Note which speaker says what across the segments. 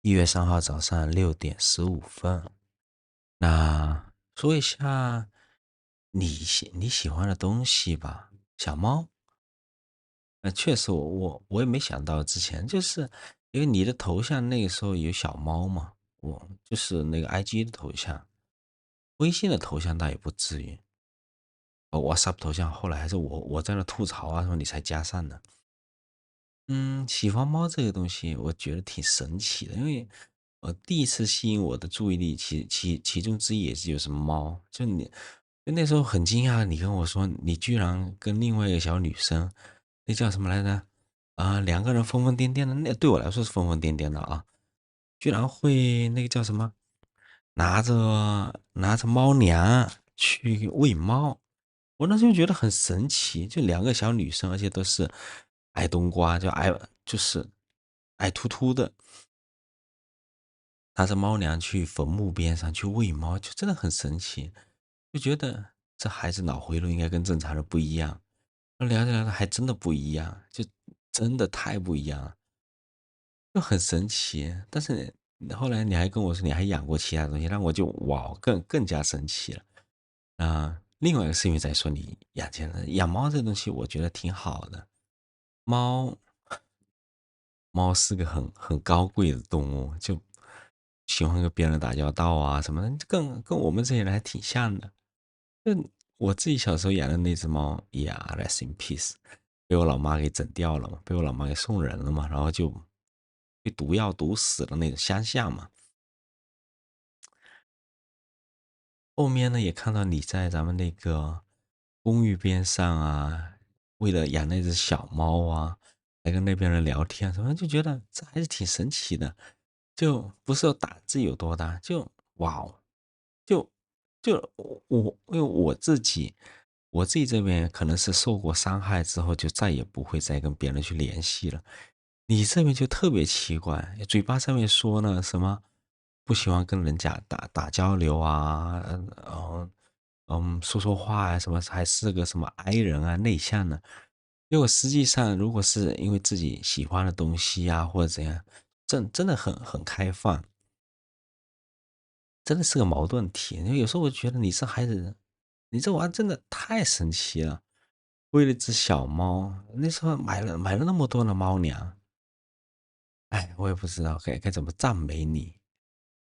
Speaker 1: 1月3号早上6点15分。那说一下你喜欢的东西吧，小猫。确实我也没想到之前就是因为你的头像那个时候有小猫嘛，我就是那个 IG 的头像，微信的头像倒也不至于。WhatsApp 头像后来还是我在那吐槽啊什么你才加上的。喜欢猫这个东西，我觉得挺神奇的，因为第一次吸引我的注意力，其中之一也就是猫。就那时候很惊讶，你跟我说你居然跟另外一个小女生，那叫什么来着？两个人疯疯癫癫的，那对我来说是疯疯癫癫的啊，居然会那个叫什么，拿着猫粮去喂猫。我那时候觉得很神奇，就两个小女生，而且都是矮冬瓜，就是矮秃秃的，拿着猫粮去坟墓边上去喂猫，就真的很神奇。就觉得这孩子脑回路应该跟正常人不一样。聊着聊着还真的不一样，就真的太不一样了，就很神奇。但是后来你还跟我说你还养过其他东西，让我就哇更加神奇了。另外一个是因为在说你养猫这东西，我觉得挺好的。猫猫是个很高贵的动物，就喜欢跟别人打交道啊什么的，跟我们这些人还挺像的。就我自己小时候养的那只猫呀，rest in peace，被我老妈给整掉了嘛，被我老妈给送人了嘛，然后就被毒药毒死了那种乡下嘛。后面呢，也看到你在咱们那个公寓边上啊，为了养那只小猫啊，还跟那边人聊天什么，就觉得这还是挺神奇的。就不是说胆子有多大，就哇哦，就因为我自己这边可能是受过伤害之后，就再也不会再跟别人去联系了。你这边就特别奇怪，嘴巴上面说呢什么不喜欢跟人家打交流啊，说说话啊，什么还是个什么 I 人啊，内向的。结果实际上，如果是因为自己喜欢的东西啊，或者怎样，真的很开放，真的是个矛盾体。有时候我觉得你这孩子，你这娃真的太神奇了。为了只小猫，那时候买了那么多的猫粮，哎，我也不知道该怎么赞美你。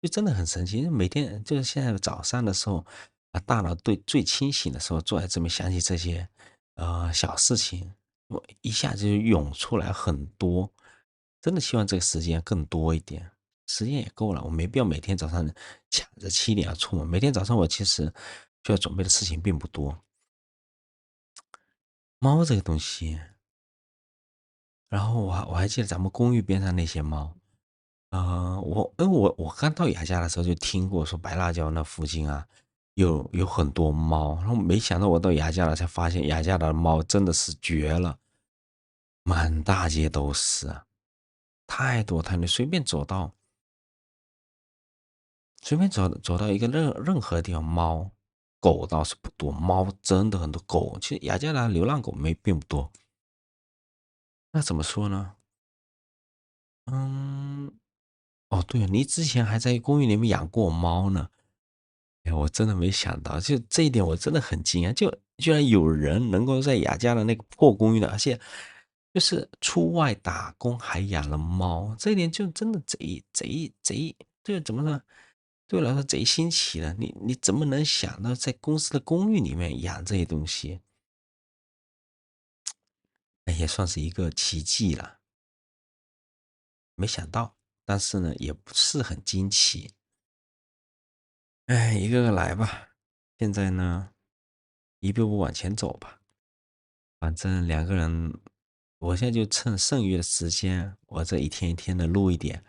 Speaker 1: 就真的很神奇，每天就是现在早上的时候，大脑最清醒的时候，坐在这边想起这些，小事情，我一下子就涌出来很多。真的希望这个时间更多一点，时间也够了，我没必要每天早上抢着7点要出门。每天早上我其实需要准备的事情并不多。猫这个东西，然后我还记得咱们公寓边上那些猫，因为我刚到雅家的时候就听过说白辣椒那附近啊，有很多猫，然后没想到我到雅家了才发现雅家的猫真的是绝了，满大街都是啊，太多太多，随便走到一个任何地方，狗倒是不多，猫真的很多，狗其实雅加达流浪狗并不多。那怎么说呢？嗯，哦对了，你之前还在公寓里面养过猫呢。哎，我真的没想到，就这一点我真的很惊讶，就居然有人能够在雅加的那个破公寓的，而且就是出外打工还养了猫，这一点就真的贼，这个怎么呢？对我来说贼新奇的，你怎么能想到在公司的公寓里面养这些东西？哎，也算是一个奇迹了，没想到，但是呢，也不是很惊奇。哎，一个个来吧。现在呢，一步步往前走吧。反正两个人，我现在就趁剩余的时间，我这一天一天的录一点，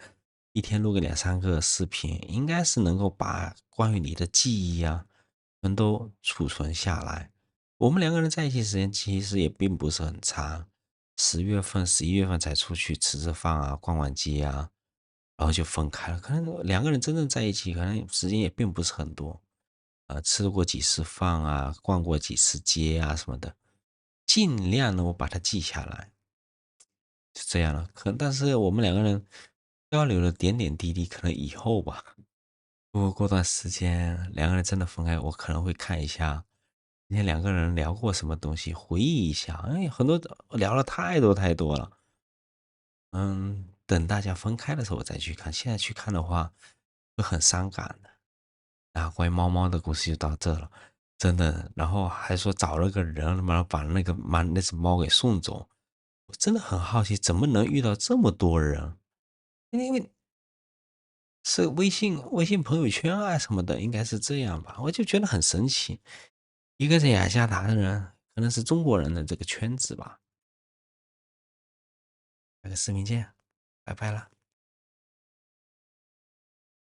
Speaker 1: 一天录个2、3个视频，应该是能够把关于你的记忆啊，全都储存下来。我们两个人在一起时间其实也并不是很长，10月份、11月份才出去吃吃饭啊，逛逛街啊，然后就分开了。可能两个人真正在一起，可能时间也并不是很多。吃过几次饭啊，逛过几次街啊什么的，尽量呢我把它记下来，是这样了。但是我们两个人交流的点点滴滴，可能以后吧。如果过段时间两个人真的分开，我可能会看一下今天两个人聊过什么东西，回忆一下。哎，很多聊了太多太多了。等大家分开的时候我再去看，现在去看的话会很伤感的。啊，关于猫猫的故事就到这了，真的。然后还说找了个人，他妈把那只猫给送走，我真的很好奇，怎么能遇到这么多人？因为是微信朋友圈啊什么的，应该是这样吧？我就觉得很神奇。一个在雅加达的人，可能是中国人的这个圈子吧。下个视频见，拜拜了。